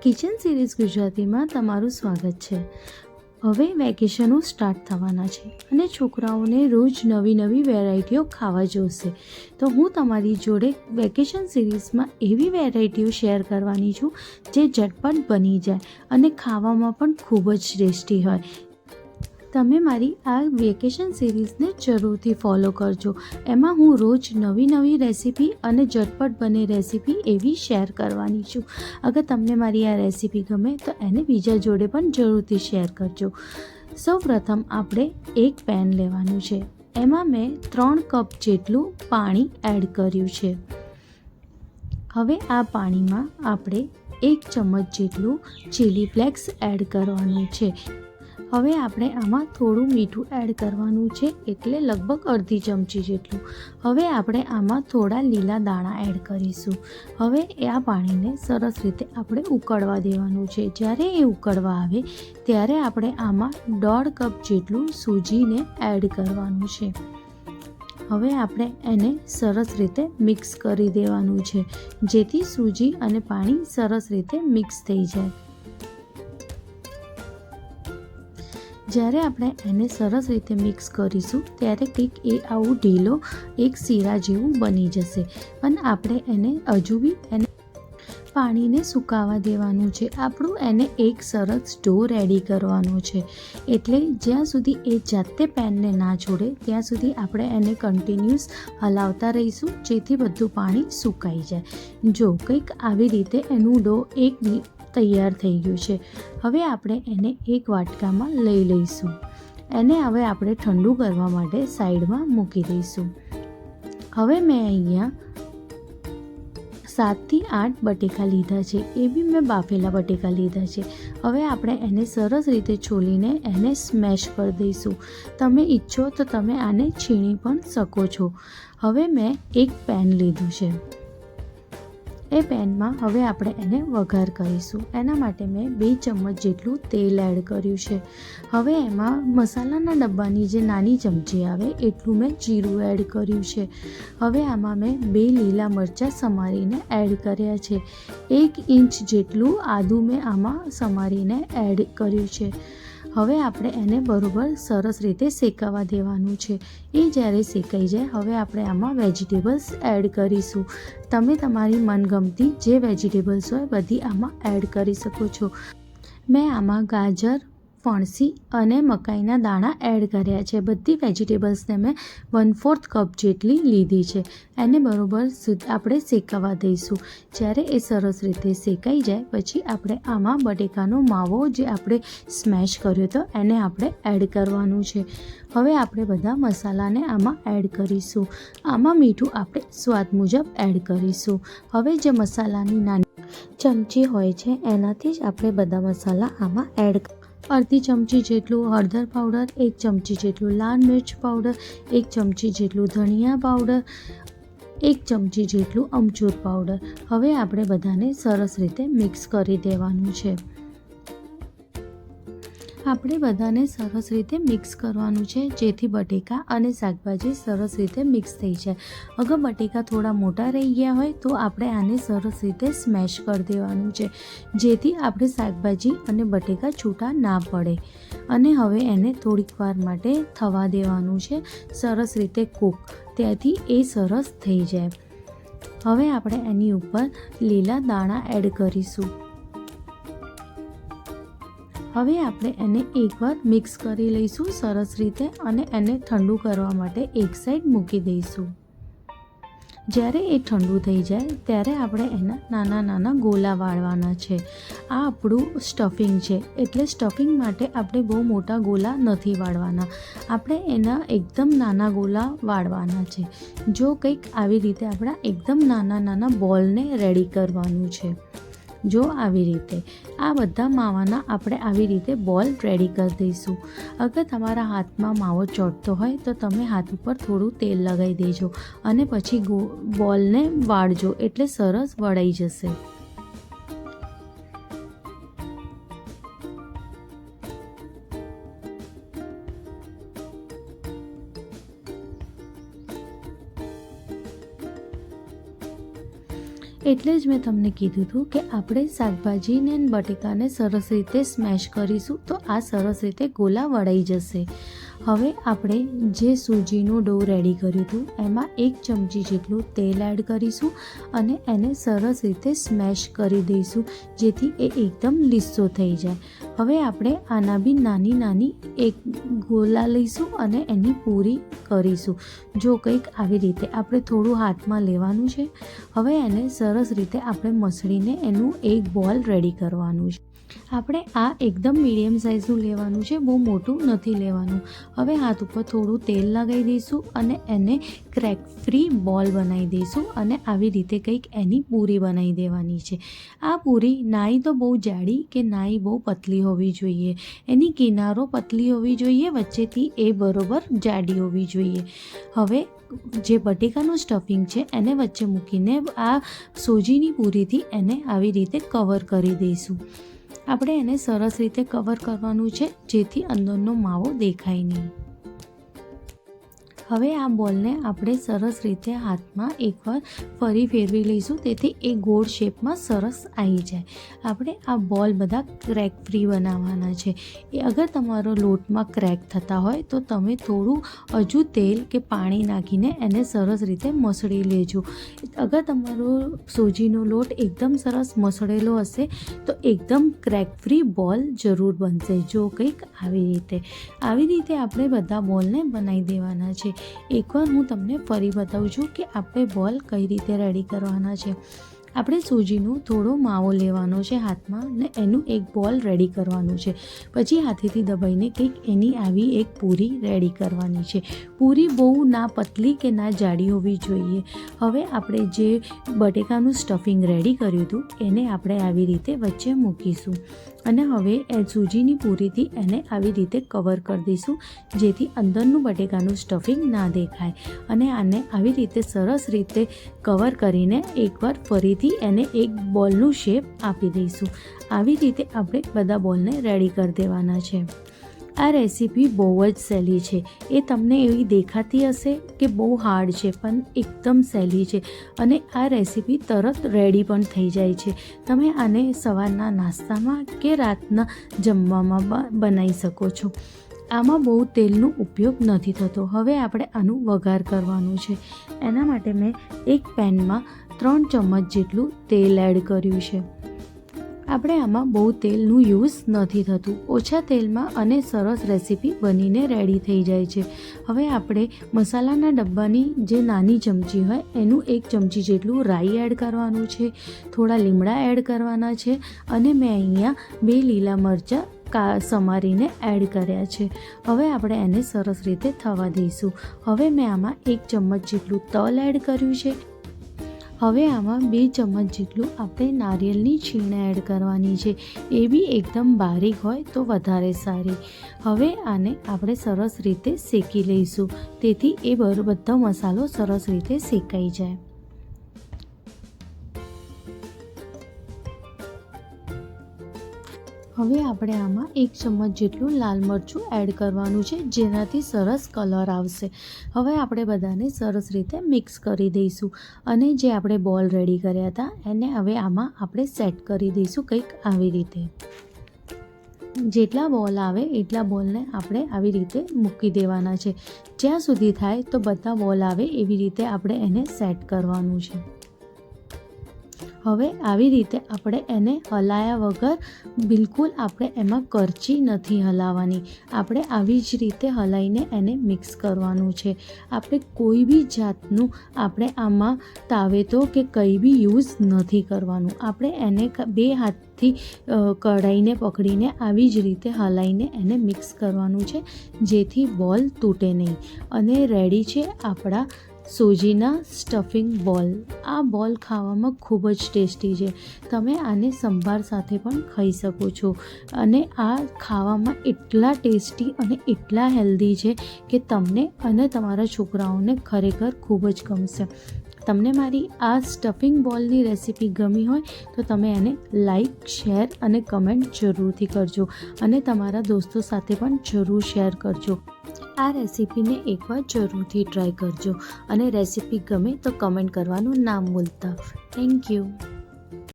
Kitchen series ગુજરાતીમાં તમારું સ્વાગત છે। હવે વેકેશનો સ્ટાર્ટ થવાના છે અને છોકરાઓને રોજ નવી નવી વેરાયટીઓ ખાવા જોશે, તો હું તમારી જોડે વેકેશન સિરીઝમાં એવી વેરાયટીઓ શેર કરવાની છું જે ઝટપટ બની જાય અને ખાવામાં પણ ખૂબ જ ટેસ્ટી હોય। તમે મારી આ વેકેશન સિરીઝને જરૂરથી ફોલો કરજો। એમાં હું રોજ નવી નવી રેસીપી અને ઝટપટ બને રેસીપી એવી શેર કરવાની છું। અગર તમને મારી આ રેસીપી ગમે તો એને બીજા જોડે પણ જરૂરથી શેર કરજો। સૌપ્રથમ આપણે એક પેન લેવાનું છે, એમાં મેં 3 કપ જેટલું પાણી એડ કર્યું છે। હવે આ પાણીમાં આપણે 1 ચમચ જેટલું ચીલી ફ્લેક્સ એડ કરવાનું છે। હવે આપણે આમાં થોડું મીઠું એડ કરવાનું છે, એટલે લગભગ અડધી ચમચી જેટલું। હવે આપણે આમાં થોડા લીલા દાણા એડ કરીશું। હવે આ પાણીને સરસ રીતે આપણે ઉકળવા દેવાનું છે। જ્યારે એ ઉકળવા આવે ત્યારે આપણે આમાં 1.5 કપ જેટલું સૂજીને એડ કરવાનું છે। હવે આપણે એને સરસ રીતે મિક્સ કરી દેવાનું છે, જેથી સૂજી અને પાણી સરસ રીતે મિક્સ થઈ જાય। જ્યારે આપણે એને સરસ રીતે મિક્સ કરીશું ત્યારે કંઈક એ આવું ઢીલો એક શીરા જેવું બની જશે, પણ આપણે એને હજુ બી પાણીને સુકાવા દેવાનું છે। આપણું એને એક સરસ ડો રેડી કરવાનો છે, એટલે જ્યાં સુધી એ જાતે પેનને ના છોડે ત્યાં સુધી આપણે એને કન્ટિન્યુઅસ હલાવતા રહીશું, જેથી બધું પાણી સુકાઈ જાય। જો કંઈક આવી રીતે એનું ડો તૈયાર થઈ ગયું છે। હવે આપણે એને એક વાટકામાં લઈ લઈશું। એને હવે આપણે ઠંડુ કરવા માટે સાઈડમાં મૂકી દઈશું। હવે મેં અહીંયા 7 થી 8 બટેકા લીધા છે, એ બી મેં બાફેલા બટેકા લીધા છે। હવે આપણે એને સરસ રીતે છોલીને એને સ્મેશ કરી દઈશું। તમે ઈચ્છો તો તમે આને છીણી પણ શકો છો। હવે મેં એક પેન લીધું છે, એ પેનમાં હવે આપણે એને વઘાર કરીશું। એના માટે મેં 2 ચમચ જેટલું તેલ એડ કર્યું છે। હવે એમાં મસાલાના ડબ્બાની જે નાની ચમચી આવે એટલું મેં જીરું એડ કર્યું છે। હવે આમાં મેં 2 લીલા મરચાં સમારીને એડ કર્યા છે। 1 ઇંચ જેટલું આદું મેં આમાં સમારીને એડ કર્યું છે। હવે આપણે એને બરોબર સરસ રીતે શેકાવા દેવાનું છે। એ જ્યારે શેકાઈ જાય હવે આપણે આમાં વેજીટેબલ્સ એડ કરીશું। તમે તમારી મનગમતી જે વેજીટેબલ્સ હોય બધી આમાં એડ કરી શકો છો। મેં આમાં ગાજર, ફણસી અને મકાઈના દાણા એડ કર્યા છે। બધી વેજીટેબલ્સને મેં 1/4 કપ જેટલી લીધી છે। એને બરોબર આપણે શેકાવા દઈશું। જ્યારે એ સરસ રીતે શેકાઈ જાય પછી આપણે આમાં બટેકાનો માવો જે આપણે સ્મેશ કર્યો હતો એને આપણે એડ કરવાનું છે। હવે આપણે બધા મસાલાને આમાં એડ કરીશું। આમાં મીઠું આપણે સ્વાદ મુજબ એડ કરીશું। હવે જે મસાલાની નાની ચમચી હોય છે એનાથી જ આપણે બધા મસાલા આમાં એડ અડધી ચમચી જેટલું હળદર પાવડર, 1 ચમચી જેટલું લાલ મિર્ચ પાવડર, 1 ચમચી જેટલું ધનિયા પાવડર, 1 ચમચી જેટલું અમચૂર પાવડર। હવે આપણે બધાને સરસ રીતે મિક્સ કરી દેવાનું છે। આપણે બધાને સરસ રીતે મિક્સ કરવાનું છે, જેથી બટેકા અને શાકભાજી સરસ રીતે મિક્સ થઈ જાય। અગર બટેકા થોડા મોટા રહી ગયા હોય તો આપણે આને સરસ રીતે સ્મેશ કરી દેવાનું છે, જેથી આપણે શાકભાજી અને બટેકા છૂટા ના પડે। અને હવે એને થોડીક વાર માટે થવા દેવાનું છે, સરસ રીતે કૂક, ત્યાંથી એ સરસ થઈ જાય। હવે આપણે એની ઉપર લીલા દાણા એડ કરીશું। હવે આપણે એને એકવાર મિક્સ કરી લઈશું સરસ રીતે અને એને ઠંડુ કરવા માટે એક સાઈડ મૂકી દઈશું। જ્યારે એ ઠંડુ થઈ જાય ત્યારે આપણે એના નાના નાના ગોલા વાળવાના છે। આ આપણું સ્ટફિંગ છે, એટલે સ્ટફિંગ માટે આપણે બહુ મોટા ગોલા નથી વાળવાના, આપણે એના એકદમ નાના ગોલા વાળવાના છે। જો કંઈક આવી રીતે આપણા એકદમ નાના નાના બોલને રેડી કરવાનું છે। જો આવી રીતે આ બધા માવાના આપણે આવી રીતે બોલ રેડી કરી દઈશું। અગર તમારા હાથમાં માવો ચોંટતો હોય તો તમે હાથ ઉપર થોડું તેલ લગાવી દેજો અને પછી બોલને વાળજો, એટલે સરસ વળાઈ જશે। એટલે જ મેં તમને કીધું હતું કે આપણે શાકભાજીને અને બટેકાને સરસ રીતે સ્મેશ કરીશું તો આ સરસ રીતે ગોલા વળાઈ જશે. હવે આપણે જે સૂજીનું ડો રેડી કર્યું હતું એમાં 1 ચમચી જેટલું તેલ એડ કરીશું અને એને સરસ રીતે સ્મેશ કરી દઈશું જેથી એ એકદમ લીસો થઈ જાય. હવે આપણે આના બી નાની નાની એક ગોલા લઈશું અને એની પૂરી કરીશું. જો કંઈક આવી રીતે આપણે થોડું હાથમાં લેવાનું છે. હવે એને સરસ રીતે આપણે મસળીને એનું એક બોલ રેડી કરવાનું છે. આપણે આ એકદમ મીડિયમ સાઇઝનું લેવાનું છે, બહુ મોટું નથી લેવાનું. હવે હાથ ઉપર થોડું તેલ લગાવી દઈશું અને એને ક્રેક ફ્રી બોલ બનાવી દઈશું અને આવી રીતે કંઈક એની પૂરી બનાવી દેવાની છે. આ પૂરી નાઈ તો બહુ જાડી કે નાઈ બહુ પતલી હોવી જોઈએ. એની કિનારો પતલી હોવી જોઈએ, વચ્ચેથી એ બરોબર જાડી હોવી જોઈએ. હવે જે બટેકાનું સ્ટફિંગ છે એને વચ્ચે મૂકીને આ સોજીની પૂરીથી એને આવી રીતે કવર કરી દઈશું. આપણે એને સરસ રીતે કવર કરવાનું છે જેથી અંદરનો માવો દેખાય નહીં. હવે આ બોલને આપણે સરસ રીતે હાથમાં એકવાર ફરી ફેરવી લઈશું તેથી એ ગોળ શેપમાં સરસ આવી જાય. આપણે આ બોલ બધા ક્રેક ફ્રી બનાવવાના છે. એ અગર તમારો લોટમાં ક્રેક થતા હોય તો તમે થોડું હજુ તેલ કે પાણી નાખીને એને સરસ રીતે મસળી લેજો. અગર તમારો સોજીનો લોટ એકદમ સરસ મસળેલો હશે તો એકદમ ક્રેક ફ્રી બોલ જરૂર બનશે. જો કંઈક આવી રીતે આપણે બધા બોલને બનાવી દેવાના છે. એકવાર હું તમને ફરી બતાવું છું કે આપણે બોલ કઈ રીતે રેડી કરવાના છે. આપણે સૂજીનો થોડો માવો લેવાનો છે હાથમાં ને એનું એક બોલ રેડી કરવાનું છે. પછી હાથેથી દબાઈને કંઈક એની આવી એક પૂરી રેડી કરવાની છે. પૂરી બહુ ના પતલી કે ના જાડી હોવી જોઈએ. હવે આપણે જે બટેકાનું સ્ટફિંગ રેડી કર્યું હતું એને આપણે આવી રીતે વચ્ચે મૂકીશું અને હવે એ સૂજીની પૂરીથી એને આવી રીતે કવર કરી દઈશું જેથી અંદરનું બટેકાનું સ્ટફિંગ ના દેખાય. અને આને આવી રીતે સરસ રીતે કવર કરીને એકવાર ફરીથી એને એક બોલનું શેપ આપી દઈશું. આવી રીતે આપણે બધા બોલને રેડી કરી દેવાના છે. આ રેસીપી બહુ જ સહેલી છે. એ તમને એવી દેખાતી હશે કે બહુ હાર્ડ છે પણ એકદમ સહેલી છે અને આ રેસીપી તરત રેડી પણ થઈ જાય છે. તમે આને સવારના નાસ્તામાં કે રાતના જમવામાં બનાવી શકો છો. આમાં બહુ તેલનો ઉપયોગ નથી થતો. હવે આપણે આનું વઘાર કરવાનું છે. એના માટે મેં એક પેનમાં 3 ચમચ જેટલું તેલ એડ કર્યું છે. આપણે આમાં બહુ તેલનું યુઝ નથી થતું. ઓછા તેલમાં અને સરસ રેસીપી બનીને રેડી થઈ જાય છે. હવે આપણે મસાલાના ડબ્બાની જે નાની ચમચી હોય એનું 1 ચમચી જેટલું રાઈ એડ કરવાનું છે. થોડા લીમડા એડ કરવાના છે અને મેં અહીંયા 2 લીલા મરચાં સમારીને એડ કર્યા છે. હવે આપણે એને સરસ રીતે થવા દઈશું. હવે મેં આમાં 1 ચમચ જેટલું તલ એડ કર્યું છે. હવે આમાં 2 ચમચ જેટલું આપણે નારિયેળની છીણ એડ કરવાની છે. એ બી એકદમ બારીક હોય તો વધારે સારી. હવે આને આપણે સરસ રીતે શેકી લઈશું તેથી એ બધો મસાલો સરસ રીતે શેકાઈ જાય. હવે આપણે આમાં 1 ચમચ જેટલું લાલ મરચું એડ કરવાનું છે જેનાથી સરસ કલર આવશે. હવે આપણે બધાને સરસ રીતે મિક્સ કરી દઈશું અને જે આપણે બોલ રેડી કર્યા હતા એને હવે આમાં આપણે સેટ કરી દઈશું કંઈક આવી રીતે. જેટલા બોલ આવે એટલા બોલને આપણે આવી રીતે મૂકી દેવાના છે. જ્યાં સુધી થાય તો બધા બોલ આવે એવી રીતે આપણે એને સેટ કરવાનું છે. હવે આવી રીતે આપણે એને હલાયા વગર બિલકુલ આપણે એમાં કરચી નથી હલાવવાની. આપણે આવી જ રીતે હલાવીને એને મિક્સ કરવાનું છે. આપણે કોઈ બી જાતનું આપણે આમાં તાવેતો કે કંઈ બી યુઝ નથી કરવાનું. આપણે એને 2 હાથથી કઢાઈને પકડીને આવી જ રીતે હલાવીને એને મિક્સ કરવાનું છે જેથી બોલ તૂટે નહીં. અને રેડી છે આપણા સોજીના સ્ટફિંગ બોલ. આ બોલ ખાવામાં ખૂબ જ ટેસ્ટી છે. તમે આને સંભાર સાથે પણ ખાઈ શકો છો અને આ ખાવામાં એટલા ટેસ્ટી અને એટલા હેલ્ધી છે કે તમને અને તમારા છોકરાઓને ખરેખર ખૂબ જ ગમશે. તમને મારી આ સ્ટફિંગ બોલની રેસીપી ગમી હોય તો તમે એને લાઈક, શેર અને કમેન્ટ જરૂરથી કરજો અને તમારા દોસ્તો સાથે પણ જરૂર શેર કરજો. આ રેસીપીને એકવાર જરૂરથી ટ્રાય કરજો અને રેસીપી ગમે તો કમેન્ટ કરવાનું ના ભૂલતા. Thank you.